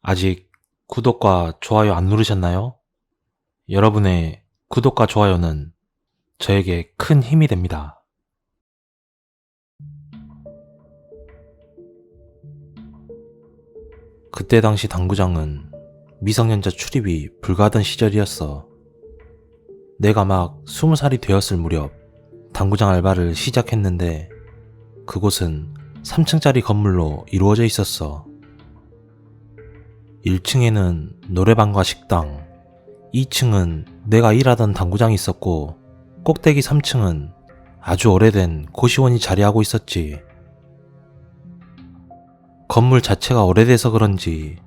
아직 구독과 좋아요 안 누르셨나요? 여러분의 구독과 좋아요는 저에게 큰 힘이 됩니다. 그때 당시 당구장은 미성년자 출입이 불가하던 시절이었어. 내가 막 20살이 되었을 무렵 당구장 알바를 시작했는데 그곳은 3층짜리 건물로 이루어져 있었어. 1층에는 노래방과 식당, 2층은 내가 일하던 당구장이 있었고 꼭대기 3층은 아주 오래된 고시원이 자리하고 있었지. 건물 자체가 오래돼서 그런지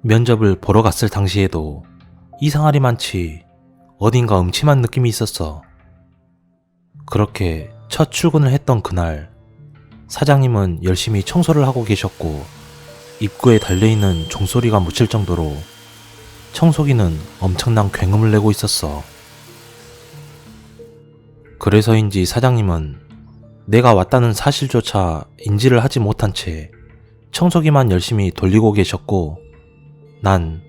면접을 보러 갔을 당시에도 이상하리 많지 어딘가 음침한 느낌이 있었어. 그렇게 첫 출근을 했던 그날, 사장님은 열심히 청소를 하고 계셨고 입구에 달려있는 종소리가 묻힐 정도로 청소기는 엄청난 굉음을 내고 있었어. 그래서인지 사장님은 내가 왔다는 사실조차 인지를 하지 못한 채 청소기만 열심히 돌리고 계셨고 난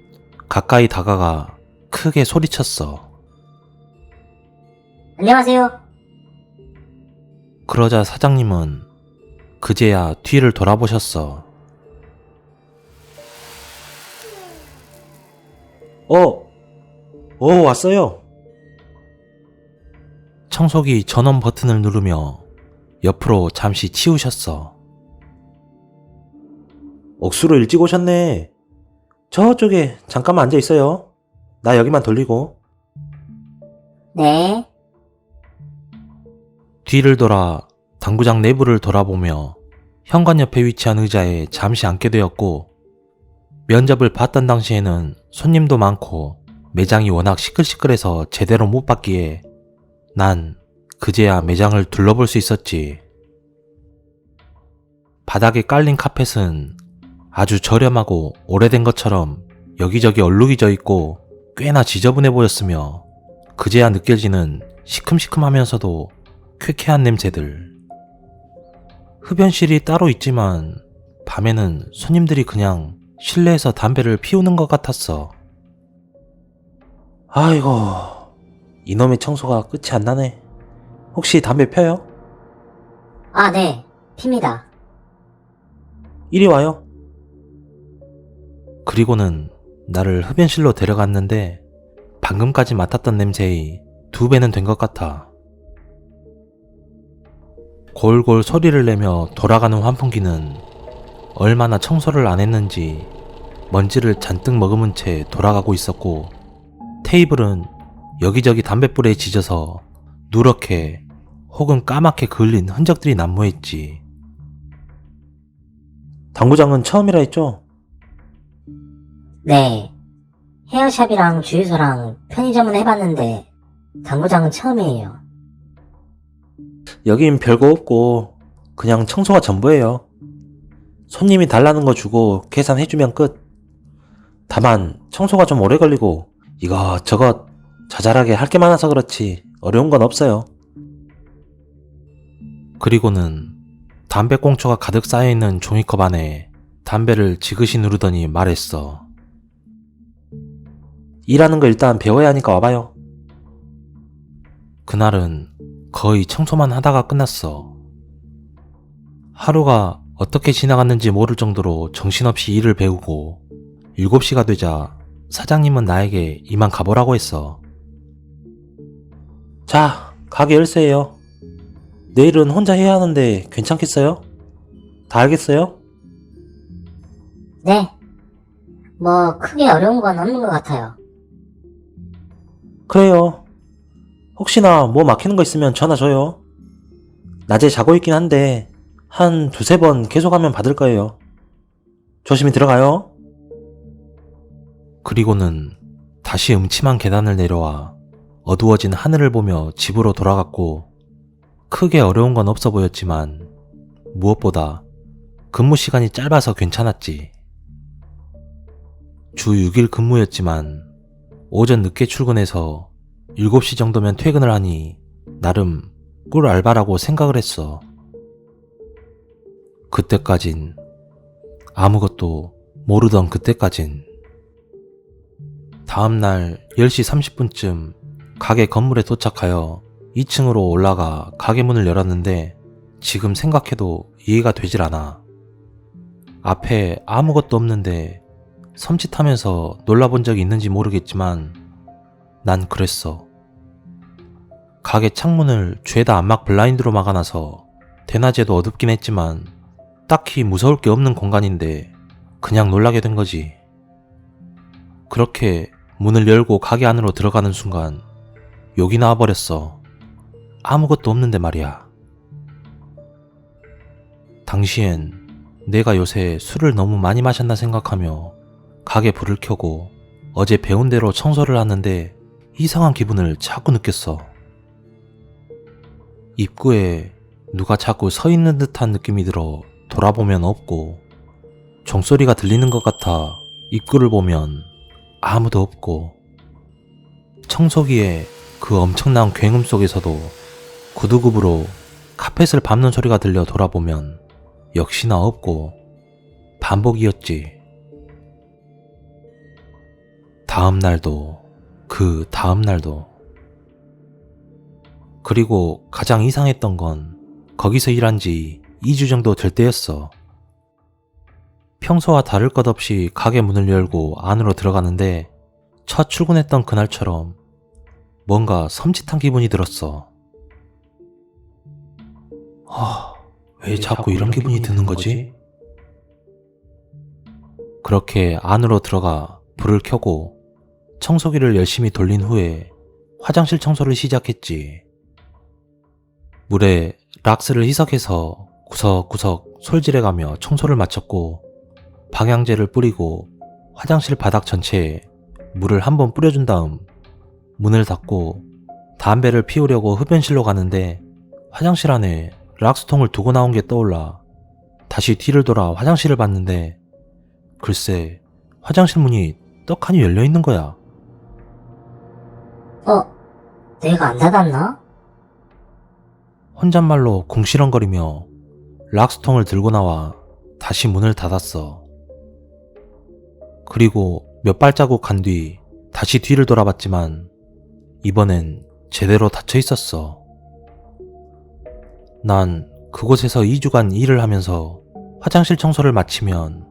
가까이 다가가 크게 소리쳤어. 안녕하세요. 그러자 사장님은 그제야 뒤를 돌아보셨어. 왔어요. 청소기 전원 버튼을 누르며 옆으로 잠시 치우셨어. 억수로 일찍 오셨네. 저쪽에 잠깐만 앉아 있어요. 나 여기만 돌리고. 네. 뒤를 돌아 당구장 내부를 돌아보며 현관 옆에 위치한 의자에 잠시 앉게 되었고 면접을 봤던 당시에는 손님도 많고 매장이 워낙 시끌시끌해서 제대로 못 봤기에 난 그제야 매장을 둘러볼 수 있었지. 바닥에 깔린 카펫은 아주 저렴하고 오래된 것처럼 여기저기 얼룩이 져 있고 꽤나 지저분해 보였으며 그제야 느껴지는 시큼시큼하면서도 쾌쾌한 냄새들. 흡연실이 따로 있지만 밤에는 손님들이 그냥 실내에서 담배를 피우는 것 같았어. 아이고, 이놈의 청소가 끝이 안 나네. 혹시 담배 펴요? 아, 네. 핍니다. 이리 와요. 그리고는 나를 흡연실로 데려갔는데 방금까지 맡았던 냄새의 2배는 된 것 같아. 골골 소리를 내며 돌아가는 환풍기는 얼마나 청소를 안 했는지 먼지를 잔뜩 머금은 채 돌아가고 있었고 테이블은 여기저기 담뱃불에 지져서 누렇게 혹은 까맣게 그을린 흔적들이 난무했지. 당구장은 처음이라 했죠? 네. 헤어샵이랑 주유소랑 편의점은 해봤는데 당구장은 처음이에요. 여긴 별거 없고 그냥 청소가 전부예요. 손님이 달라는 거 주고 계산해주면 끝. 다만 청소가 좀 오래 걸리고 이것저것 자잘하게 할 게 많아서 그렇지 어려운 건 없어요. 그리고는 담배꽁초가 가득 쌓여있는 종이컵 안에 담배를 지그시 누르더니 말했어. 일하는 거 일단 배워야 하니까 와봐요. 그날은 거의 청소만 하다가 끝났어. 하루가 어떻게 지나갔는지 모를 정도로 정신없이 일을 배우고 7시가 되자 사장님은 나에게 이만 가보라고 했어. 자, 가게 열쇠예요. 내일은 혼자 해야 하는데 괜찮겠어요? 다 알겠어요? 네. 뭐 크게 어려운 건 없는 것 같아요. 그래요. 혹시나 뭐 막히는 거 있으면 전화 줘요. 낮에 자고 있긴 한데 한 2-3번 계속하면 받을 거예요. 조심히 들어가요. 그리고는 다시 음침한 계단을 내려와 어두워진 하늘을 보며 집으로 돌아갔고 크게 어려운 건 없어 보였지만 무엇보다 근무 시간이 짧아서 괜찮았지. 주 6일 근무였지만 오전 늦게 출근해서 7시 정도면 퇴근을 하니 나름 꿀 알바라고 생각을 했어. 그때까진 아무것도 모르던 그때까진 다음날 10시 30분쯤 가게 건물에 도착하여 2층으로 올라가 가게 문을 열었는데 지금 생각해도 이해가 되질 않아. 앞에 아무것도 없는데 섬찟하면서 놀라본 적이 있는지 모르겠지만 난 그랬어. 가게 창문을 죄다 암막 블라인드로 막아놔서 대낮에도 어둡긴 했지만 딱히 무서울 게 없는 공간인데 그냥 놀라게 된 거지. 그렇게 문을 열고 가게 안으로 들어가는 순간 욕이 나와버렸어. 아무것도 없는데 말이야. 당시엔 내가 요새 술을 너무 많이 마셨나 생각하며 가게 불을 켜고 어제 배운 대로 청소를 하는데 이상한 기분을 자꾸 느꼈어. 입구에 누가 자꾸 서 있는 듯한 느낌이 들어 돌아보면 없고, 종소리가 들리는 것 같아 입구를 보면 아무도 없고, 청소기에 그 엄청난 굉음 속에서도 구두굽으로 카펫을 밟는 소리가 들려 돌아보면 역시나 없고, 반복이었지. 다음 날도 그 다음 날도. 그리고 가장 이상했던 건 거기서 일한 지 2주 정도 될 때였어. 평소와 다를 것 없이 가게 문을 열고 안으로 들어가는데 첫 출근했던 그날처럼 뭔가 섬찟한 기분이 들었어. 왜 자꾸 이런 기분이 드는 거지? 그렇게 안으로 들어가 불을 켜고 청소기를 열심히 돌린 후에 화장실 청소를 시작했지. 물에 락스를 희석해서 구석구석 솔질해가며 청소를 마쳤고, 방향제를 뿌리고 화장실 바닥 전체에 물을 한번 뿌려준 다음 문을 닫고 담배를 피우려고 흡연실로 가는데 화장실 안에 락스통을 두고 나온 게 떠올라 다시 뒤를 돌아 화장실을 봤는데 글쎄 화장실 문이 떡하니 열려 있는 거야. 내가 안 닫았나? 혼잣말로 궁시렁거리며 락스통을 들고 나와 다시 문을 닫았어. 그리고 몇 발자국 간 뒤 다시 뒤를 돌아봤지만 이번엔 제대로 닫혀 있었어. 난 그곳에서 2주간 일을 하면서 화장실 청소를 마치면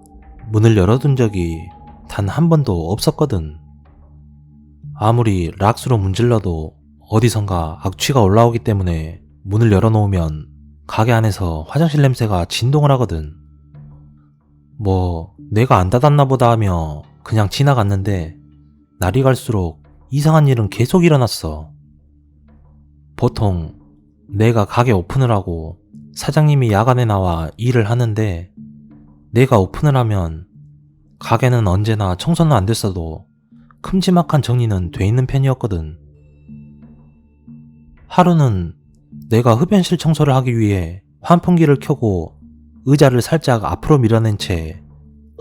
문을 열어둔 적이 단 한 번도 없었거든. 아무리 락스로 문질러도 어디선가 악취가 올라오기 때문에 문을 열어놓으면 가게 안에서 화장실 냄새가 진동을 하거든. 내가 안 닫았나 보다 하며 그냥 지나갔는데 날이 갈수록 이상한 일은 계속 일어났어. 보통 내가 가게 오픈을 하고 사장님이 야간에 나와 일을 하는데 내가 오픈을 하면 가게는 언제나 청소는 안 됐어도 큼지막한 정리는 돼 있는 편이었거든. 하루는 내가 흡연실 청소를 하기 위해 환풍기를 켜고 의자를 살짝 앞으로 밀어낸 채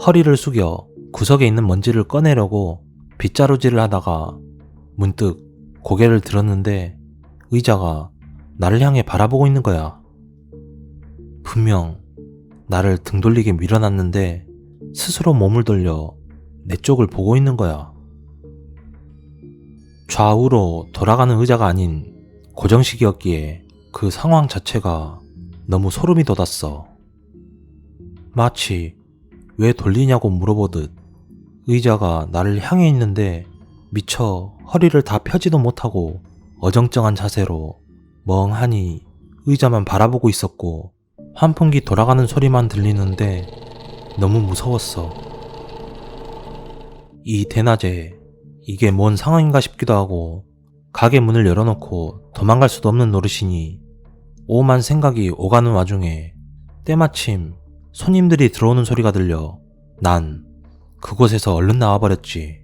허리를 숙여 구석에 있는 먼지를 꺼내려고 빗자루질을 하다가 문득 고개를 들었는데 의자가 나를 향해 바라보고 있는 거야. 분명 나를 등 돌리게 밀어놨는데 스스로 몸을 돌려 내 쪽을 보고 있는 거야. 좌우로 돌아가는 의자가 아닌 고정식이었기에 그 상황 자체가 너무 소름이 돋았어. 마치 왜 돌리냐고 물어보듯 의자가 나를 향해 있는데 미처 허리를 다 펴지도 못하고 어정쩡한 자세로 멍하니 의자만 바라보고 있었고 환풍기 돌아가는 소리만 들리는데 너무 무서웠어. 이 대낮에 이게 뭔 상황인가 싶기도 하고 가게 문을 열어놓고 도망갈 수도 없는 노릇이니 오만 생각이 오가는 와중에 때마침 손님들이 들어오는 소리가 들려 난 그곳에서 얼른 나와버렸지.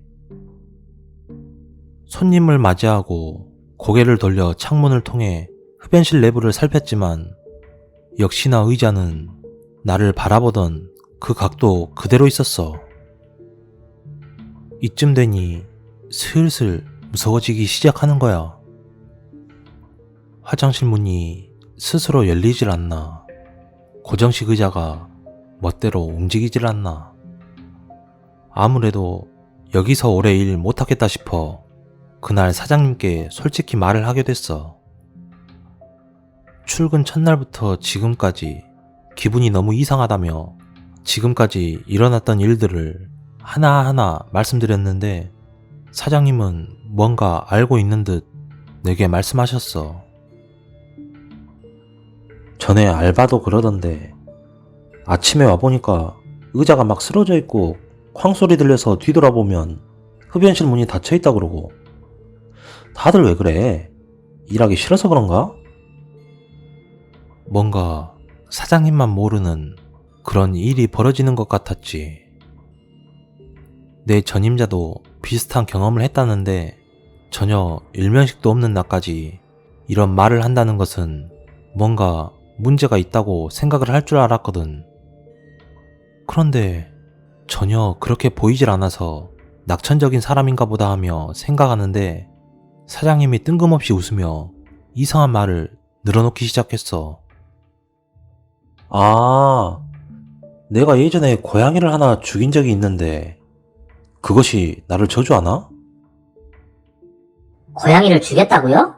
손님을 맞이하고 고개를 돌려 창문을 통해 흡연실 내부를 살폈지만 역시나 의자는 나를 바라보던 그 각도 그대로 있었어. 이쯤 되니 슬슬 무서워지기 시작하는 거야. 화장실 문이 스스로 열리질 않나, 고정식 의자가 멋대로 움직이질 않나. 아무래도 여기서 오래 일 못하겠다 싶어 그날 사장님께 솔직히 말을 하게 됐어. 출근 첫날부터 지금까지 기분이 너무 이상하다며 지금까지 일어났던 일들을 하나하나 말씀드렸는데 사장님은 뭔가 알고 있는 듯 내게 말씀하셨어. 전에 알바도 그러던데 아침에 와보니까 의자가 막 쓰러져 있고 쾅소리 들려서 뒤돌아보면 흡연실 문이 닫혀있다 그러고. 다들 왜 그래? 일하기 싫어서 그런가? 뭔가 사장님만 모르는 그런 일이 벌어지는 것 같았지. 내 전임자도 비슷한 경험을 했다는데 전혀 일면식도 없는 나까지 이런 말을 한다는 것은 뭔가 문제가 있다고 생각을 할 줄 알았거든. 그런데 전혀 그렇게 보이질 않아서 낙천적인 사람인가 보다 하며 생각하는데 사장님이 뜬금없이 웃으며 이상한 말을 늘어놓기 시작했어. 아, 내가 예전에 고양이를 하나 죽인 적이 있는데 그것이 나를 저주하나? 고양이를 죽였다고요?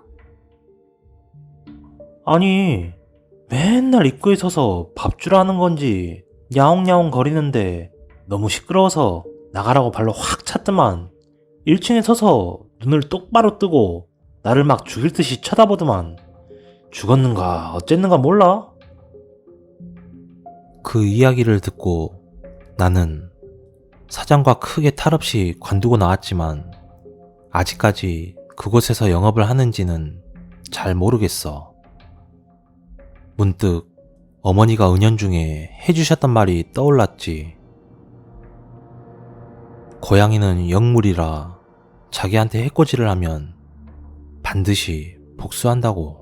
아니, 맨날 입구에 서서 밥 주라 하는 건지 야옹야옹 거리는데 너무 시끄러워서 나가라고 발로 확 찼더만 1층에 서서 눈을 똑바로 뜨고 나를 막 죽일 듯이 쳐다보더만. 죽었는가 어쨌는가 몰라? 그 이야기를 듣고 나는 사장과 크게 탈없이 관두고 나왔지만 아직까지 그곳에서 영업을 하는지는 잘 모르겠어. 문득 어머니가 은연중에 해주셨던 말이 떠올랐지. 고양이는 영물이라 자기한테 해코지를 하면 반드시 복수한다고.